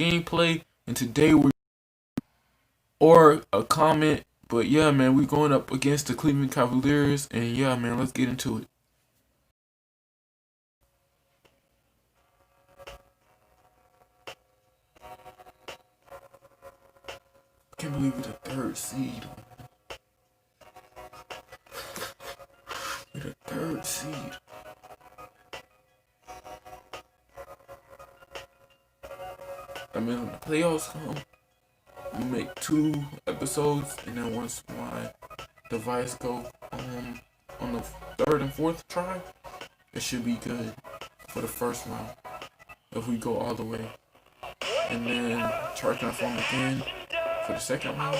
gameplay, and today we're or a comment. But yeah, man, we're going up against the Cleveland Cavaliers, and yeah, man, let's get into it. I can't believe we're the third seed. We're the third seed. I mean, when the playoffs come, we make 2 episodes, and then once my device go on the third and fourth try, it should be good for the first round if we go all the way, and then charge my phone again for the second round.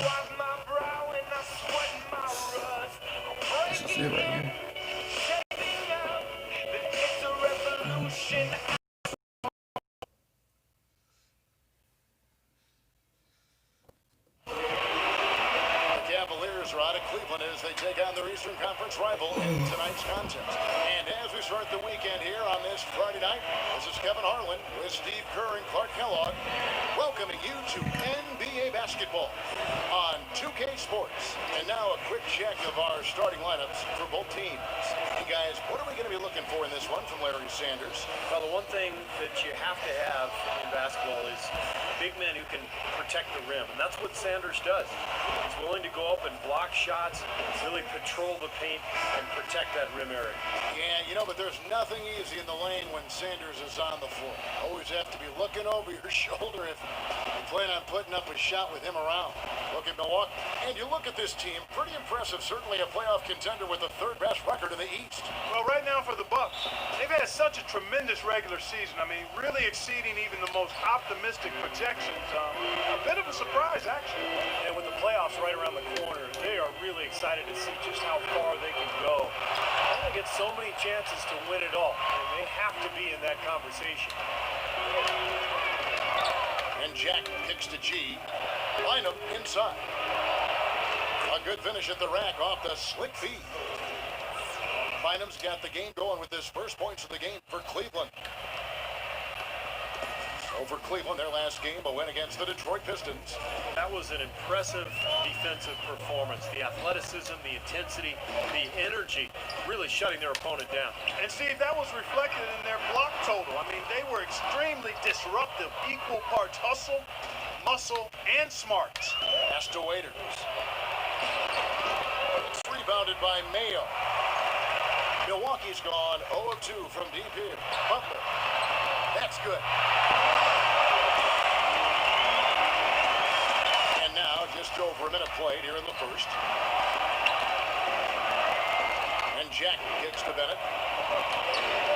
This is it right here. Cavaliers are out of Cleveland as they take on their Eastern Conference rival in tonight's contest. And as we start the weekend here on this Friday night, this is Kevin Harlan with Steve Kerr and Clark Kellogg welcoming you to NBA basketball on 2K Sports. And now a quick check of our starting lineups for both teams. Hey guys, what are we going to be looking for in this one from Larry Sanders? Well, the one thing that you have to have in basketball is big men who can protect the rim, and that's what Sanders does. He's willing to go up and block shots, really patrol the paint, and protect that rim area. Yeah, you know, but there's nothing easy in the lane when Sanders is on the floor. Always have to be looking over your shoulder if you plan on putting up a shot with him around. Look at Milwaukee, and you look at this team, pretty impressive. Certainly a playoff contender with the third best record in the East. Well, right now for the Bucks, they've had such a tremendous regular season. I mean, really exceeding even the most optimistic projections. A bit of a surprise, actually. And with the playoffs right around the corner, they are really excited to see just how far they can go. They get so many chances to win it all, and they have to be in that conversation. And Jack kicks to G. Line him inside. A good finish at the rack off the slick feed. Bynum's got the game going with his first points of the game for Cleveland. Over Cleveland, their last game, a win against the Detroit Pistons. That was an impressive defensive performance. The athleticism, the intensity, the energy, really shutting their opponent down. And Steve, that was reflected in their block total. I mean, they were extremely disruptive, equal parts hustle, muscle, and smarts. Pass to Waiters. It's rebounded by Mayo. Milwaukee's gone 0 of 2 from deep here. Butler. That's good. And now just over a minute played here in the first. And Jack kicks to Bennett.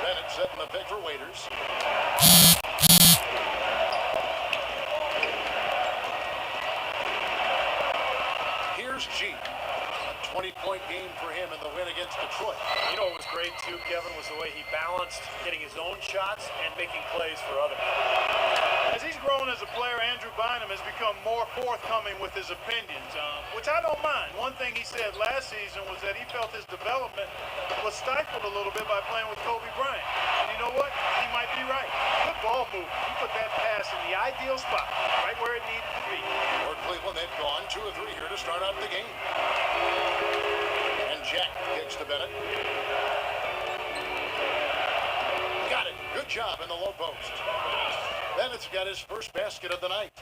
Bennett setting the pick for Waiters. Here's G. 20-point game for him in the win against Detroit. You know what was great too, Kevin, was the way he balanced getting his own shots and making plays for others. As he's grown as a player, Andrew Bynum has become more forthcoming with his opinions, which I don't mind. One thing he said last season was that he felt his development was stifled a little bit by playing with Kobe Bryant. And you know what? He might be right. Good ball movement. He put that pass in the ideal spot, right where it needed to be. For Cleveland, they've gone 2 of 3 here to start out the game. And Jack kicks to Bennett. Got it. Good job in the low post. Bennett's got his first basket of the night.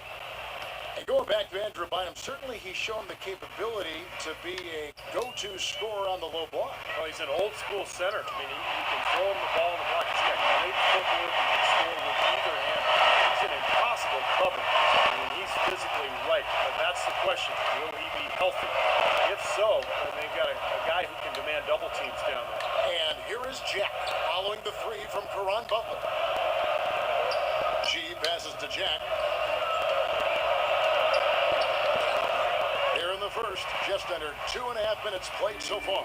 And going back to Andrew Bynum, certainly he's shown the capability to be a go-to scorer on the low block. Well, he's an old-school center. I mean, you can throw him the ball in the block. He's got great footwork. He can score with either hand. He's an impossible cover. I mean, he's physically right. But that's the question. Will he be healthy? If so, then they've got a guy who can demand double teams down there. And here is Jack following the three from Caron Butler. G passes to Jack. Here in the first, just under 2.5 minutes played so far.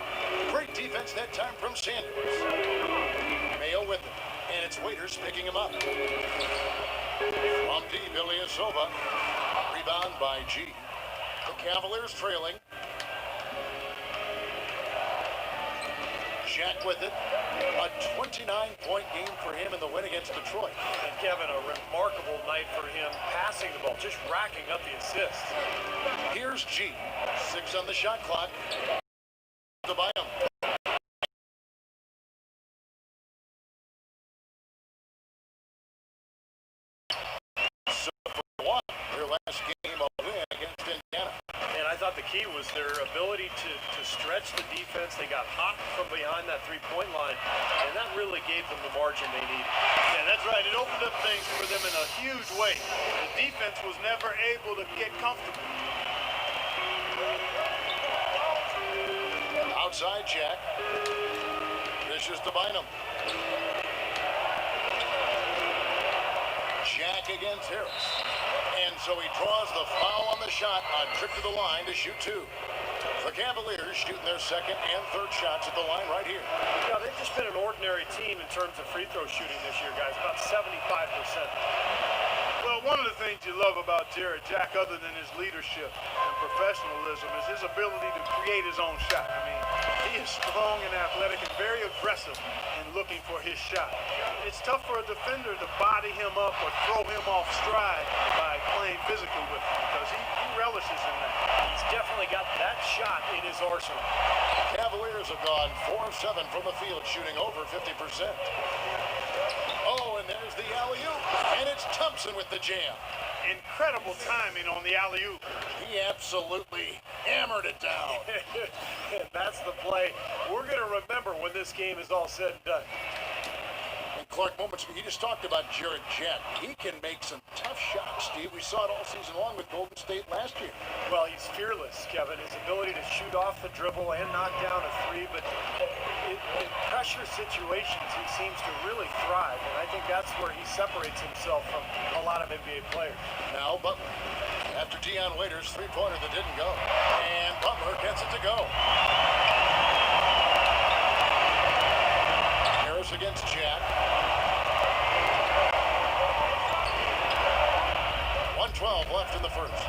Great defense that time from Sanders. Mayo with it, and it's Waiters picking him up. From deep, Ilyasova. Rebound by G. The Cavaliers trailing. G Jack with it. A 29-point game for him in the win against Detroit. And Kevin, a remarkable night for him passing the ball, just racking up the assists. Here's G. 6 on the shot clock. To Bynum. So for one, their last game a win against Indiana. And I thought the key was their ability to stretch the defense. They got hot from behind that three-point line, and that really gave them the margin they needed. Yeah, that's right. It opened up things for them in a huge way. The defense was never able to get comfortable. Outside Jack. Dishes to Bynum. Jack against Harris. And so he draws the foul on the shot on trip to the line to shoot 2. The Cavaliers shooting their second and third shots at the line right here. Yeah, they've just been an ordinary team in terms of free throw shooting this year, guys. About 75%. Well, one of the things you love about Jared Jack, other than his leadership and professionalism, is his ability to create his own shot. I mean, he is strong and athletic and very aggressive in looking for his shot. It's tough for a defender to body him up or throw him off stride by playing physically with him because he relishes in that. He's definitely got that shot in his arsenal. Cavaliers have gone 4 of 7 from the field, shooting over 50%. Oh, and there's the alley-oop. And it's Thompson with the jam. Incredible timing on the alley-oop. He absolutely hammered it down. And that's the play we're going to remember when this game is all said and done. And Clark, moments ago, you just talked about Jared Jack. He can make some tough shots, Steve. We saw it all season long with Golden State last year. Well, he's fearless, Kevin. His ability to shoot off the dribble and knock down a three, but in pressure situations, he seems to really thrive, and I think that's where he separates himself from a lot of NBA players. Now Butler, after Dion Waiters' three-pointer that didn't go. And Butler gets it to go. Harris against Jack. 1:12 left in the first.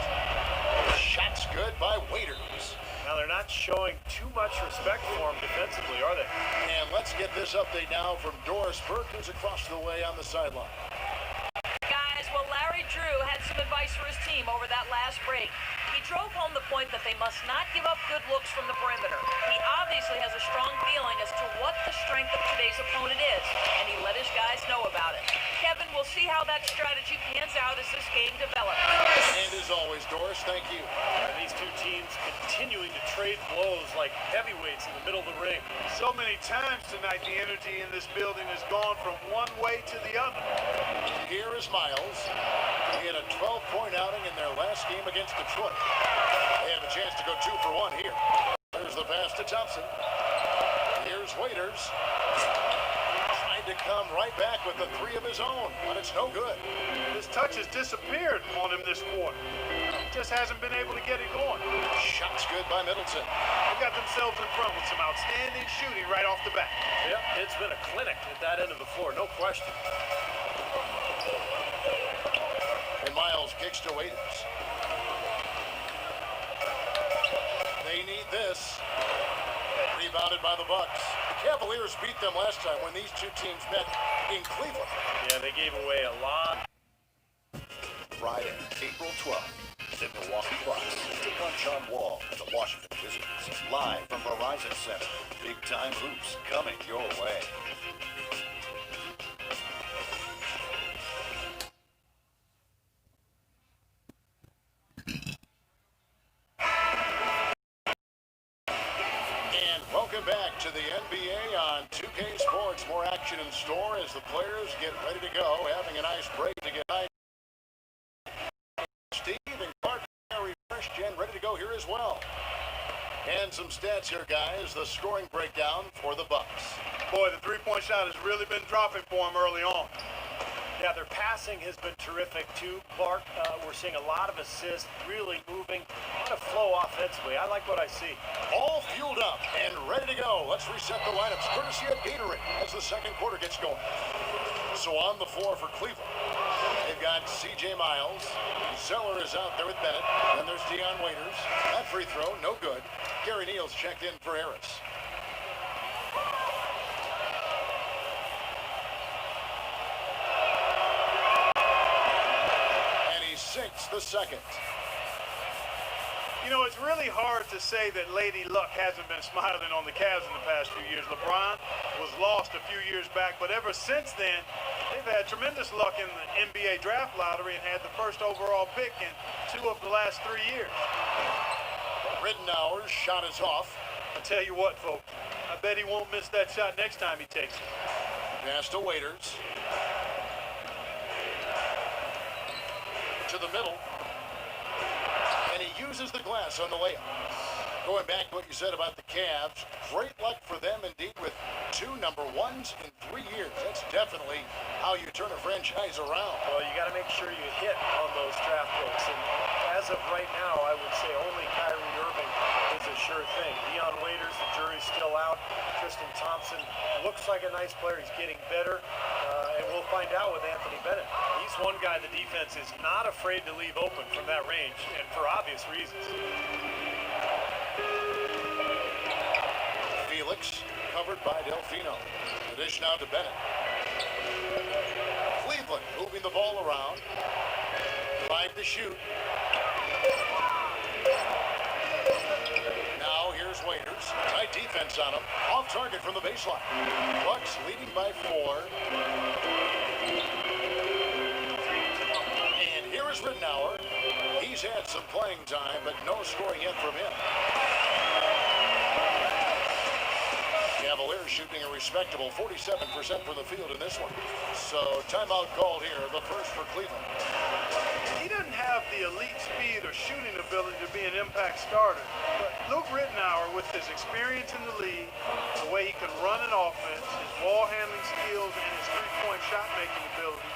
Shots good by Waiters. Now, they're not showing too much respect for him defensively, are they? And let's get this update now from Doris Burke, who's across the way on the sideline. Guys, well, Larry Drew had some advice for his team over that last break. He drove home the point that they must not give up good looks from the perimeter. He obviously has a strong feeling as to what the strength of today's opponent is, and he let his guys know about it. Kevin, we'll see how that strategy pans out as this game develops. And as always, Doris, thank you. And these two teams continuing to trade blows like heavyweights in the middle of the ring. So many times tonight, the energy in this building has gone from one way to the other. Here is Miles. He had a 12-point outing in their last game against Detroit. They have a chance to go 2 for 1 here. There's the pass to Thompson. Here's Waiters. Trying to come right back with the 3 of his own, but it's no good. His touch has disappeared on him this quarter. Just hasn't been able to get it going. Shots good by Middleton. They got themselves in front with some outstanding shooting right off the bat. Yep, it's been a clinic at that end of the floor, no question. And Miles kicks to Waiters. They need this. Rebounded by the Bucks. The Cavaliers beat them last time when these two teams met in Cleveland. Yeah, they gave away a lot. Friday, April 12th, the Milwaukee Bucks take on John Wall and the Washington Wizards. Live from Verizon Center. Big time hoops coming your way. Welcome back to the NBA on 2K Sports. More action in store as the players get ready to go. Having a nice break to get nice. Steve and Clark are refreshed and ready to go here as well. And some stats here, guys. The scoring breakdown for the Bucks. Boy, the three-point shot has really been dropping for him early on. Yeah, their passing has been terrific too, Clark. We're seeing a lot of assists, really moving, a lot of flow offensively. I like what I see. All fueled up and ready to go. Let's reset the lineups, courtesy of Gatorade, as the second quarter gets going. So on the floor for Cleveland, they've got C.J. Miles. Zeller is out there with Bennett. Then there's Dion Waiters. That free throw, no good. Gary Neal's checked in for Harris. sinks the second. You know, it's really hard to say that Lady Luck hasn't been smiling on the Cavs in the past few years. LeBron was lost a few years back, but ever since then, they've had tremendous luck in the NBA draft lottery and had the first overall pick in 2 of the last 3 years. Ridenour's shot is off. I tell you what, folks, I bet he won't miss that shot next time he takes it. Pass to Waiters. To the middle. And he uses the glass on the layup. Going back to what you said about the Cavs, great luck for them indeed with 2 number 1s in 3 years. That's definitely how you turn a franchise around. Well, you got to make sure you hit on those draft picks. And as of right now, I would say only Kyrie Irving is a sure thing. Dion Waiters, the jury's still out. Tristan Thompson looks like a nice player. He's getting better. And we'll find out with Anthony Bennett. He's one guy the defense is not afraid to leave open from that range, and for obvious reasons. Felix covered by Delfino. The dish now to Bennett. Cleveland moving the ball around. 5 to shoot. Now here's Waiters. Tight defense on him. Off target from the baseline. Bucks leading by 4. And here is Ridenour. He's had some playing time, but no scoring yet from him. Cavaliers shooting a respectable 47% from the field in this one. So timeout called here, the first for Cleveland. He doesn't have the elite speed or shooting ability to be an impact starter. But Luke Ridenour, with his experience in the league, the way he can run an offense, his ball handling skills, and his three-point shot-making ability,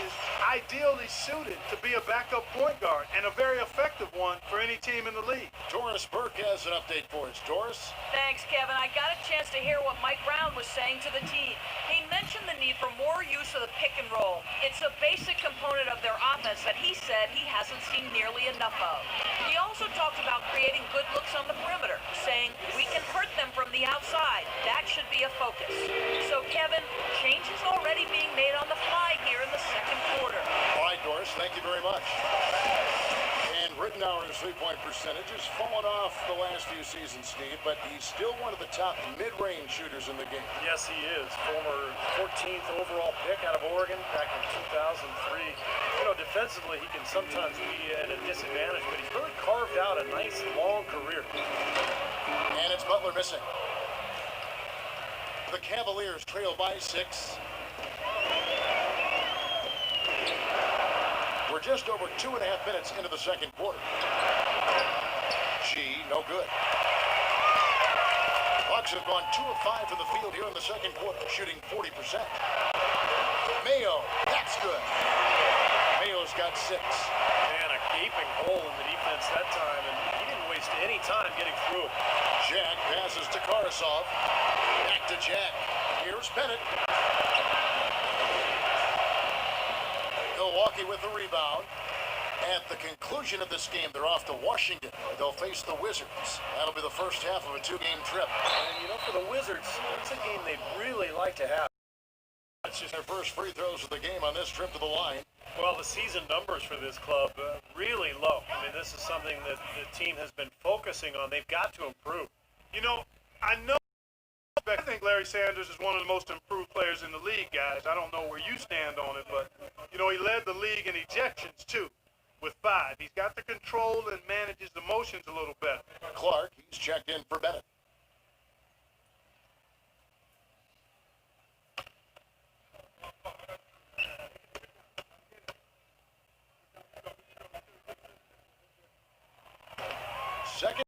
is ideally suited to be a backup point guard and a very effective one for any team in the league. Doris Burke has an update for us. Doris? Thanks, Kevin. I got a chance to hear what Mike Brown was saying to the team. He mentioned the need for more use of the pick and roll. It's a basic component of their offense that he said he hasn't seen nearly enough of. He also talked about creating good looks on the perimeter, saying we can hurt them from the outside. That should be a focus. So, Kevin, changes already being made on the fly here in the second quarter. All right, Doris, thank you very much. And Ridenour's three-point percentage has fallen off the last few seasons, Steve, but he's still one of the top mid-range shooters in the game. Yes, he is. Former 14th overall pick out of Oregon back in 2003. You know, defensively, he can sometimes be at a disadvantage, but he's really carved out a nice, long career. And it's Butler missing. The Cavaliers trail by 6. We're just over 2.5 minutes into the second quarter. G, no good. Bucks have gone 2 of 5 from the field here in the second quarter, shooting 40%. Mayo, that's good. Mayo's got 6. Man, a gaping hole in the defense that time, and he didn't waste any time getting through it. Jack passes to Karasov. Back to Jack. Here's Bennett. Milwaukee with the rebound. At the conclusion of this game, they're off to Washington. They'll face the Wizards. That'll be the first half of a 2-game trip. And, you know, for the Wizards, it's a game they'd really like to have. That's just their first free throws of the game on this trip to the line. Well, the season numbers for this club really low. I mean, this is something that the team has been focusing on. They've got to improve. You know, I think Larry Sanders is one of the most improved players in the league, guys. I don't know where you stand on it, but, you know, he led the league in ejections, too, with 5. He's got the control and manages the motions a little better. Clark, he's checked in for Bennett. Second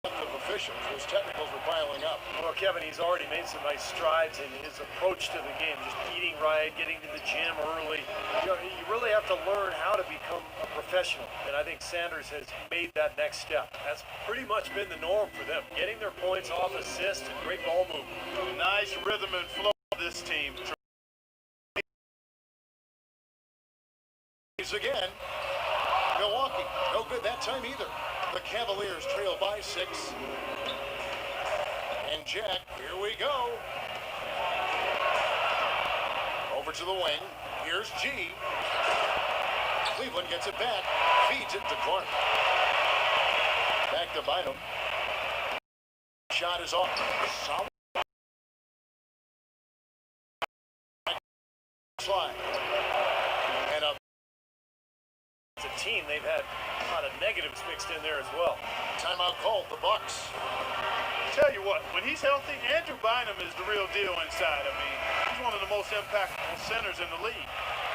of officials, those technicals were piling up. Well, Kevin, he's already made some nice strides in his approach to the game, just eating right, getting to the gym early. You know, you really have to learn how to become a professional, and I think Sanders has made that next step. That's pretty much been the norm for them, getting their points off assists and great ball movement. Nice rhythm and flow of this team. Again, Milwaukee, no good that time either. The Cavaliers trail by 6. And Jack, here we go. Over to the wing. Here's G. Cleveland gets it back. Feeds it to Clark. Back to Bynum. Shot is off. Solid slide. And up. It's a team, they've had a lot of negatives mixed in there as well. Timeout called, the Bucks. Tell you what, when he's healthy, Andrew Bynum is the real deal inside. I mean, he's one of the most impactful centers in the league.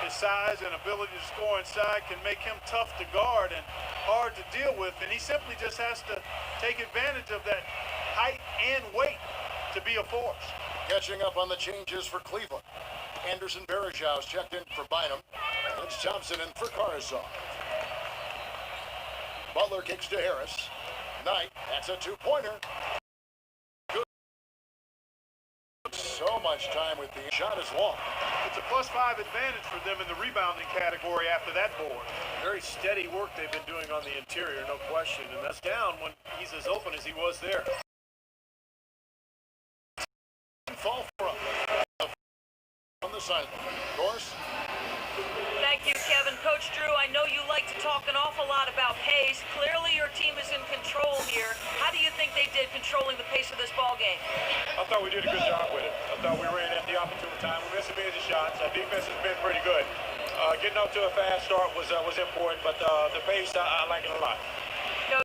His size and ability to score inside can make him tough to guard and hard to deal with, and he simply just has to take advantage of that height and weight to be a force. Catching up on the changes for Cleveland. Anderson Varejau's checked in for Bynum. It's Thompson in for Karsov. Butler kicks to Harris. Knight, that's a two-pointer. Good. So much time with the shot is long. It's a +5 advantage for them in the rebounding category after that board. Very steady work they've been doing on the interior, no question. And that's down when he's as open as he was there. Fall from the sideline. Doris? Thank you, Kevin. Coach Drew, I know you like to talk an awful lot about pace. Clearly your team is in control here. How do you think they did controlling the pace of this ball game? I thought we did a good job with it. I thought we ran at the opportune time. We missed some easy shots. Our defense has been pretty good. Getting up to a fast start was important, but the pace, I like it a lot.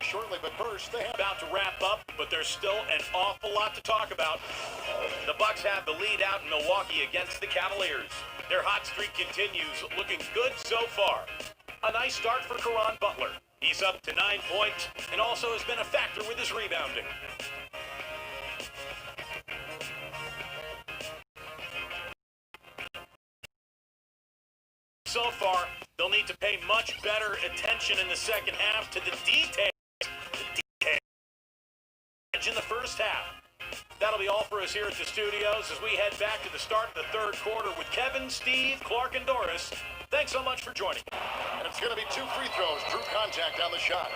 Shortly, but first, they have About to wrap up, but there's still an awful lot to talk about. The Bucks have the lead out in Milwaukee against the Cavaliers. Their hot streak continues, looking good so far. A nice start for Caron Butler. He's up to 9 points and also has been a factor with his rebounding. So far, they'll need to pay much better attention in the second half to the details. In the first half. That'll be all for us here at the studios as we head back to the start of the third quarter with Kevin, Steve, Clark, and Doris. Thanks so much for joining. And it's going to be 2 free throws. Drew contact on the shot.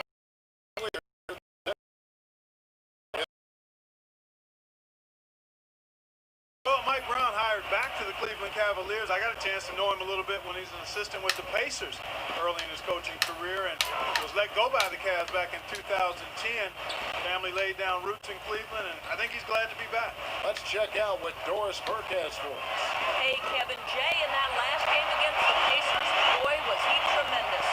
Well, Mike Brown hired back to the Cleveland Cavaliers. I got a chance to know him a little bit when he's an assistant with the Pacers early in his coaching career and was let go by the Cavs back in 2010. Family laid down roots in Cleveland, and I think he's glad to be back. Let's check out what Doris Burke has for us. Hey, Kevin, Jay in that last game against the Pacers, boy, was he tremendous.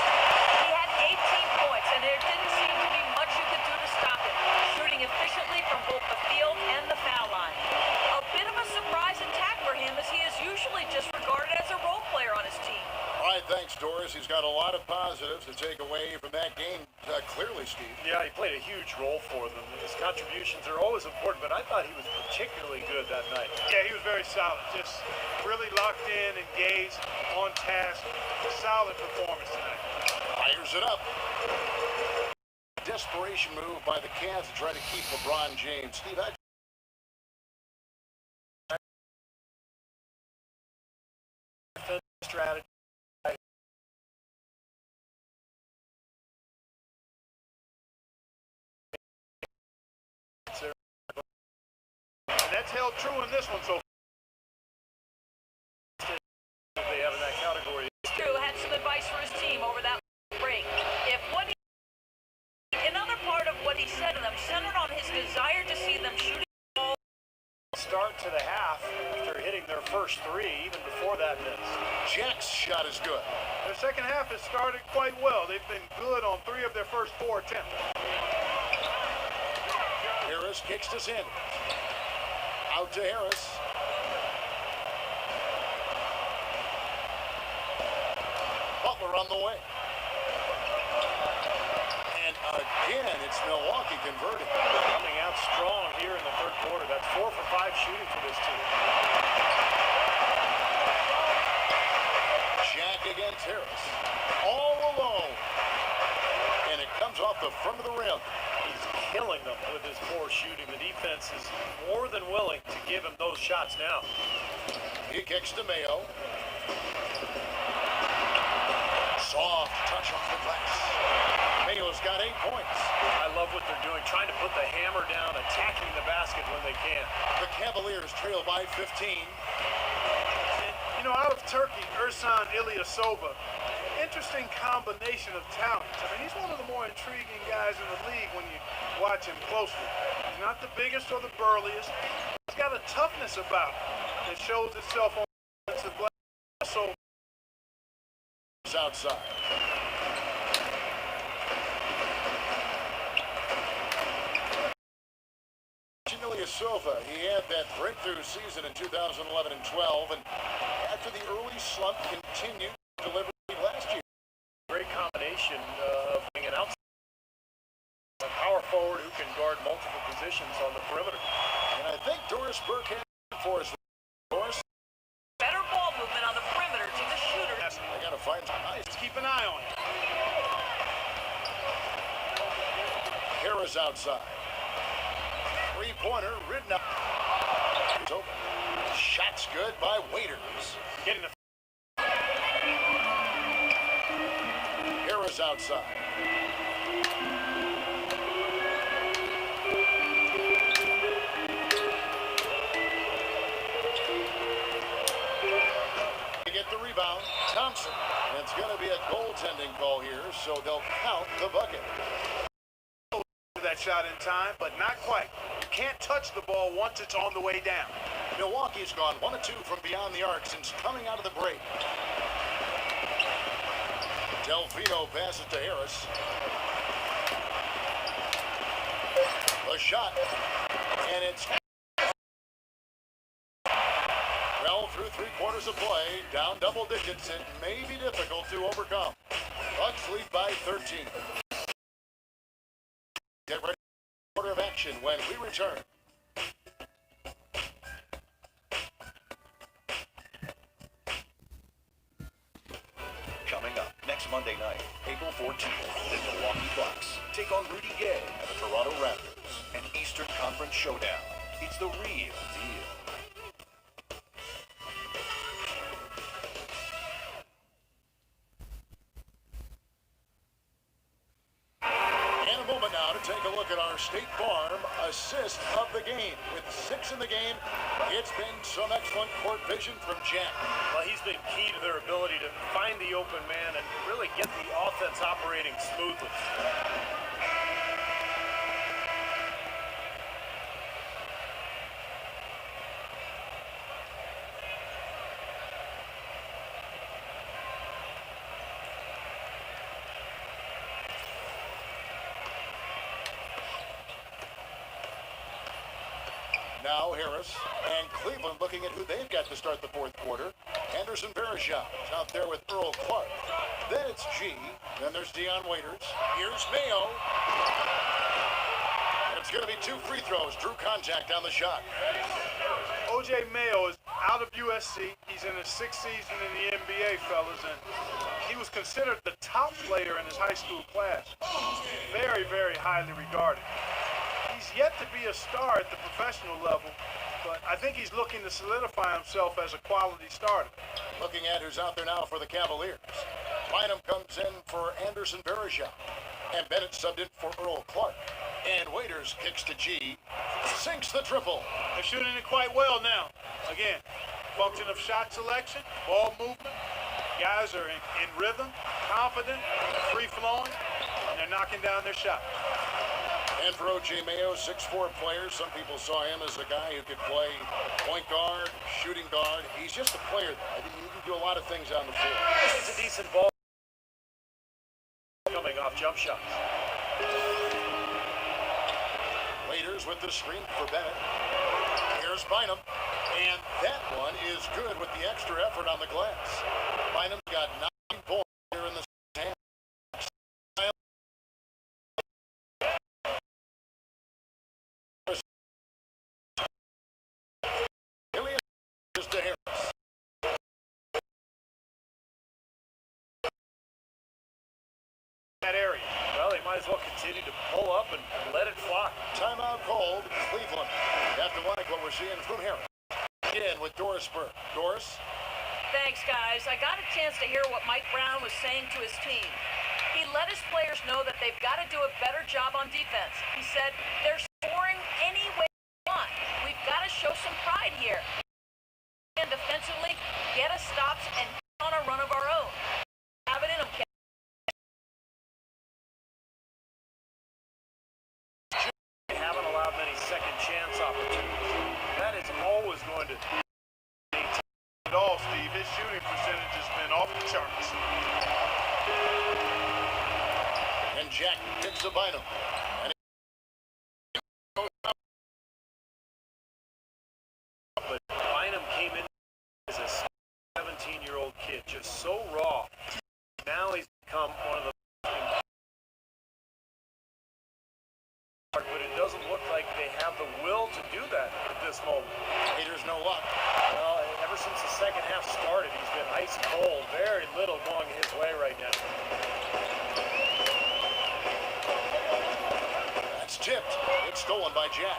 He had 18 points, and there didn't seem to be much you could do to stop him, shooting efficiently from both the field and the foul line. A bit of a surprise attack for him, as he is usually just regarded as a role player on his team. All right, thanks, Doris. He's got a lot of positives to take away from that game. Clearly, Steve. Yeah, he played a huge role for them. His contributions are always important, but I thought he was particularly good that night. Yeah, he was very solid. Just really locked in, engaged, on task. Solid performance tonight. Fires it up. Desperation move by the Cavs to try to keep LeBron James. Steve, Strategy. And that's held true in this one so far. They have in that category. Drew had some advice for his team over that break. If what another part of what he said to them centered on his desire to see them shooting the ball. Start to the half after hitting their first three, even before that miss. Jack's shot is good. Their second half has started quite well. They've been good on 3 of their first 4 attempts. Harris kicks to Sanders. Out to Harris. Butler on the way. And again, it's Milwaukee converting. Coming out strong here in the third quarter. That's 4 for 5 shooting for this team. Jack against Harris. All alone. And it comes off the front of the rim. He's killing them with his poor shooting. The defense is more than willing to give him those shots now. He kicks to Mayo. Soft touch off the glass. Mayo's got 8 points. I love what they're doing, trying to put the hammer down, attacking the basket when they can. The Cavaliers trail by 15. You know, out of Turkey, Ersan Ilyasova, interesting combination of talents. I mean, he's one of the more intriguing guys in the league when you watch him closely. He's not the biggest or the burliest. He's got a toughness about him that shows itself on the defensive glass. So outside. Silva, he had that breakthrough season in 2011 and 12, and after the early slump continued delivery last year. Great combination of being an outside, a power forward who can guard multiple positions on the perimeter. And I think Doris Burke had for us. Doris. Better ball movement on the perimeter to the shooter. I got to find some eyes. keep an eye on him. Harris outside. Three-pointer, ridden up. It's open. Shot's good by Waiters. Getting the Harris outside. They get the rebound. Thompson. And it's going to be a goaltending call here, so they'll count the bucket. That shot in time, but not quite. You can't touch the ball once it's on the way down. Milwaukee's gone 1 of 2 from beyond the arc since coming out of the break. Delfino passes to Harris. The shot, and it's well through 3/4 of play, down double digits. It may be difficult to overcome. Bucks lead by 13. Get ready for order of action when we return. Coming up next Monday night, April 14th, the Milwaukee Bucks take on Rudy Gay and the Toronto Raptors. An Eastern Conference showdown. It's the real deal. Take a look at our State Farm assist of the game. With 6 in the game, it's been some excellent court vision from Jack. Well, he's been key to their ability to find the open man and really get the offense operating smoothly. Now Harris and Cleveland looking at who they've got to start the fourth quarter. Anderson Varejao is out there with Earl Clark. Then it's G. Then there's Dion Waiters. Here's Mayo. And it's going to be 2 free throws. Drew contact on the shot. O.J. Mayo is out of USC. He's in his 6th season in the NBA, fellas, and he was considered the top player in his high school class. Very, very highly regarded. He's yet to be a star at the professional level, but I think he's looking to solidify himself as a quality starter. Looking at who's out there now for the Cavaliers. Bynum comes in for Anderson Varejao. And Bennett subbed in for Earl Clark. And Waiters kicks to G. Sinks the triple. They're shooting it quite well now. Again, function of shot selection, ball movement. Guys are in rhythm, confident, free-flowing, and they're knocking down their shot. And for O.J. Mayo, 6'4" player. Some people saw him as a guy who could play point guard, shooting guard. He's just a player. I think he can do a lot of things on the floor. It's a decent ball coming off jump shots. Waiters with the screen for Bennett. Here's Bynum. And that one is good with the extra effort on the glass. Bynum got 9 points here in the second half. To Harris. That area. Well, they might as well continue to pull up and let it fly. Timeout called. Cleveland. Have to like what we're seeing from Harris. Again with Doris Burke. Doris? Thanks, guys. I got a chance to hear what Mike Brown was saying to his team. He let his players know that they've got to do a better job on defense. He said, they're scoring any way they want. We've got to show some pride here. And defensively, get us stops and on a run of our own. Have it in them, Kevin. And Jack hits the Bynum. And But Bynum came in as a 17-year-old kid, just so raw. Now he's become one of the but it doesn't look like they have the will to do that at this moment. Raiders no luck. Well, ever since the second half started, he's been ice cold. Very little going his way right now. That's tipped. It's stolen by Jack.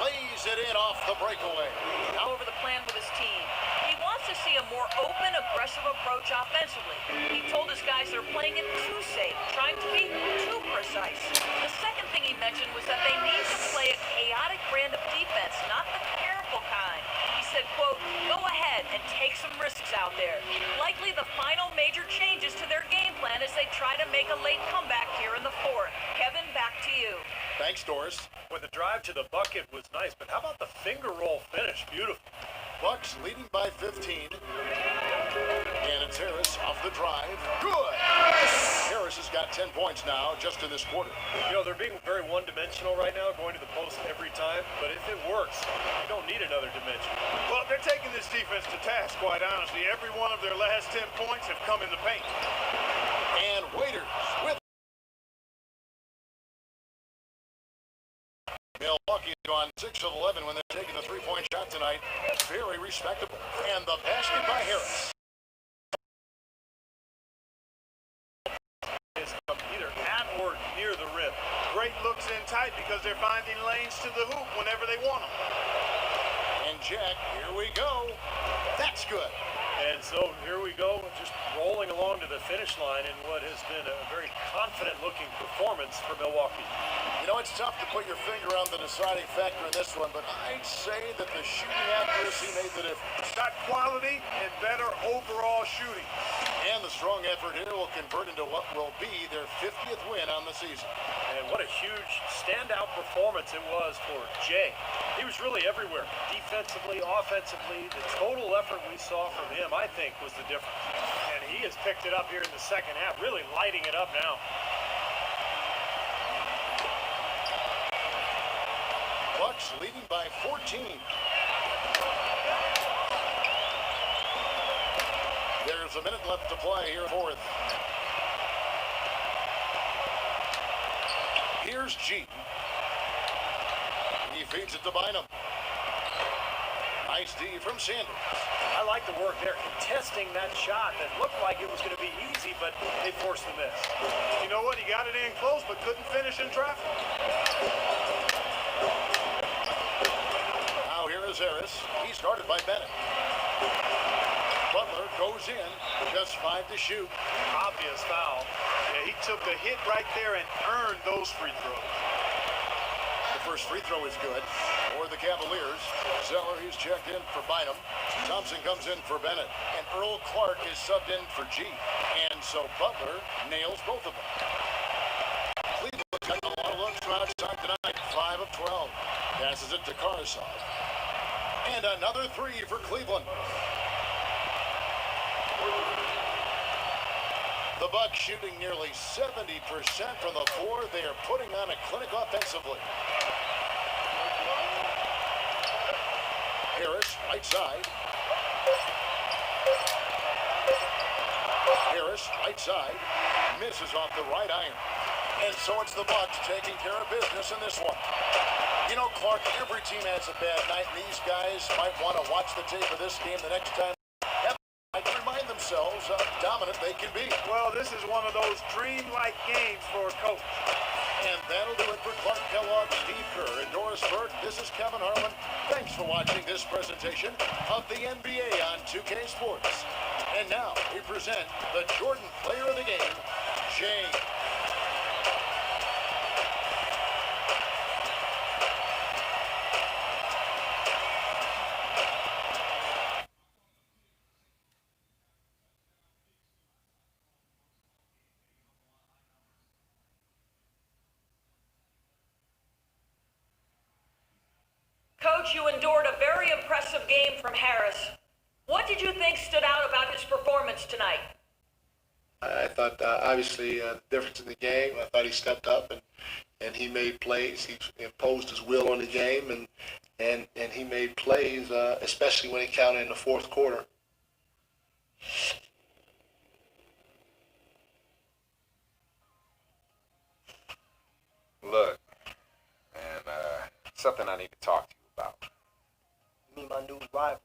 Lays it in off the breakaway. Now over the plan with his team. He wants to see a more open, aggressive approach offensively. He told his guys they're playing it too safe, trying to be too precise. The second thing he mentioned was that they need to play a chaotic brand of defense, not the careful kind. He said, quote, go ahead and take some risks out there. Likely the final major changes to their game plan as they try to make a late comeback here in the fourth. Kevin, back to you. Thanks, Doris. Well, the drive to the bucket was nice, but how about the finger roll finish? Beautiful. Bucks leading by 15. And it's Harris off the drive. Good! Harris has got 10 points now just in this quarter. You know, they're being very one-dimensional right now, going to the post every time, but if it works, you don't need another dimension. Well, they're taking this defense to task, quite honestly. Every one of their last 10 points have come in the paint. And Waiters with Milwaukee's gone 6 of 11 when they're taking the three-point shot tonight. Very respectable. And the basket by Harris. It's come either at or near the rim. Great looks in tight because they're finding lanes to the hoop whenever they want them. And Jack, here we go. That's good. And so here we go, just rolling along to the finish line in what has been a very confident-looking performance for Milwaukee. You know, it's tough to put your finger on the deciding factor in this one, but I'd say that the shooting accuracy made the difference. Got quality and better overall shooting. And the strong effort here will convert into what will be their 50th win on the season. And what a huge standout performance it was for Jay. He was really everywhere, defensively, offensively. The total effort we saw from him, I think, was the difference. And he has picked it up here in the second half, really lighting it up now. Bucks leading by 14. There's a minute left to play here, fourth. Here's G. He feeds it to Bynum. Nice D from Sanders. I like the work there, contesting that shot that looked like it was going to be easy, but they forced the miss. You know what? He got it in close, but couldn't finish in traffic. Now here is Harris. He's guarded by Bennett. Butler goes in, just 5 to shoot. Obvious foul. Yeah, he took the hit right there and earned those free throws. The first free throw is good for the Cavaliers. Zeller, he's checked in for Bynum. Thompson comes in for Bennett. And Earl Clark is subbed in for G. And so Butler nails both of them. Cleveland's got a lot of looks from outside tonight. 5 of 12. Passes it to Carsov. And another three for Cleveland. The Bucks shooting nearly 70% from the floor. They are putting on a clinic offensively. Harris, right side. Harris, right side. Misses off the right iron. And so it's the Bucks taking care of business in this one. You know, Clark, every team has a bad night, and these guys might want to watch the tape of this game the next time. To remind themselves how dominant they can be. Well, this is one of those dreamlike games for a coach. And that'll do it for Clark Kellogg, Steve Kerr, and Doris Burke. This is Kevin Harlan. Thanks for watching this presentation of the NBA on 2K Sports. And now we present the Jordan Player of the Game, Jay. Coach, you endured a very impressive game from Harris. What did you think stood out about his performance tonight? I thought obviously the difference in the game. I thought he stepped up and he made plays. He imposed his will on the game and he made plays, especially when he counted in the fourth quarter. Look, man, something I need to talk to you about. You mean my new rival?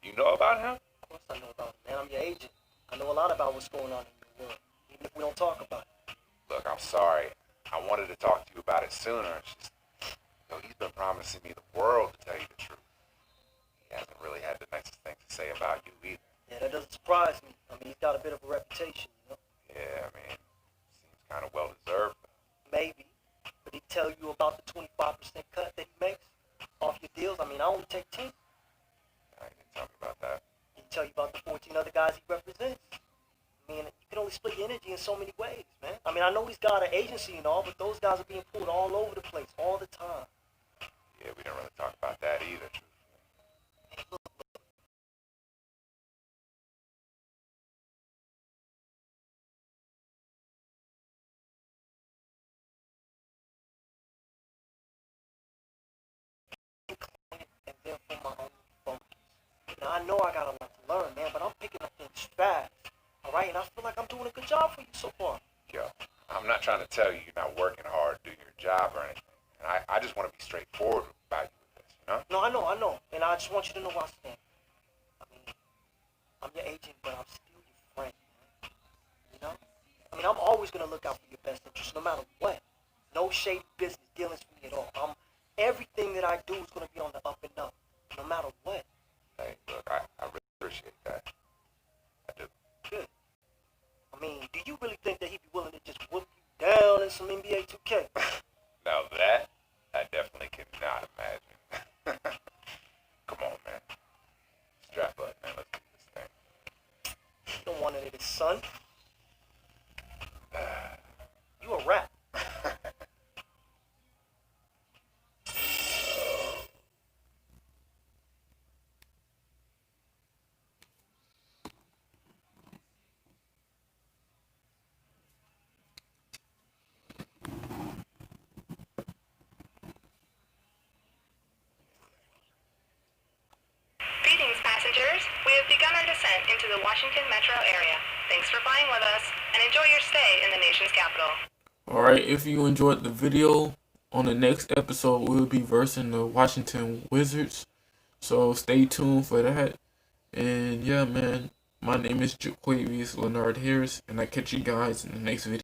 You know about him? Of course I know about him, man. I'm your agent. I know a lot about what's going on in your world, even if we don't talk about it. Look, I'm sorry. I wanted to talk to you about it sooner. It's just, he's been promising me the world, to tell you the truth. He hasn't really had the nicest things to say about you either. Yeah, that doesn't surprise me. I mean, he's got a bit of a reputation, you know? Yeah, I mean, seems kind of well-deserved. Maybe. But he tell you about the 25% cut that he makes off your deals? I mean, I only take 10. I didn't tell me about that. He tell you about the 14 other guys he represents. I mean, you can only split your energy in so many ways, man. I mean, I know he's got an agency and all, but those guys are being pulled all over the place all the time. Yeah, we don't really talk about that either, truthfully. And then for my own focus. Now, I know I got a lot to learn, man, but I'm picking up things fast. All right, and I feel like I'm doing a good job for you so far. Yo, I'm not trying to tell you you're not working hard doing your job or anything. And I just want to be straightforward about you with this, you know? No, I know. And I just want you to know where I stand. I mean, I'm your agent, but I'm still your friend, man. You know? I mean, I'm always going to look out for your best interest, no matter what. No shady business dealings for me at all. Everything that I do is going to be on the up and up, no matter what. Hey, look, I really appreciate that. I do. Good. I mean, do you really think that he'd be willing to just whoop you down in some NBA 2K? Now that, I definitely cannot imagine. Come on, man. Strap up, man. Let's do this thing. You don't want it, his son. You a rat. Greetings, passengers. We have begun our descent into the Washington metro area. Thanks for flying with us, and enjoy your stay in the nation's capital. Alright, if you enjoyed the video, on the next episode we'll be versing the Washington Wizards. So stay tuned for that. And yeah, man, my name is Jaquavius Leonard Harris, and I catch you guys in the next video.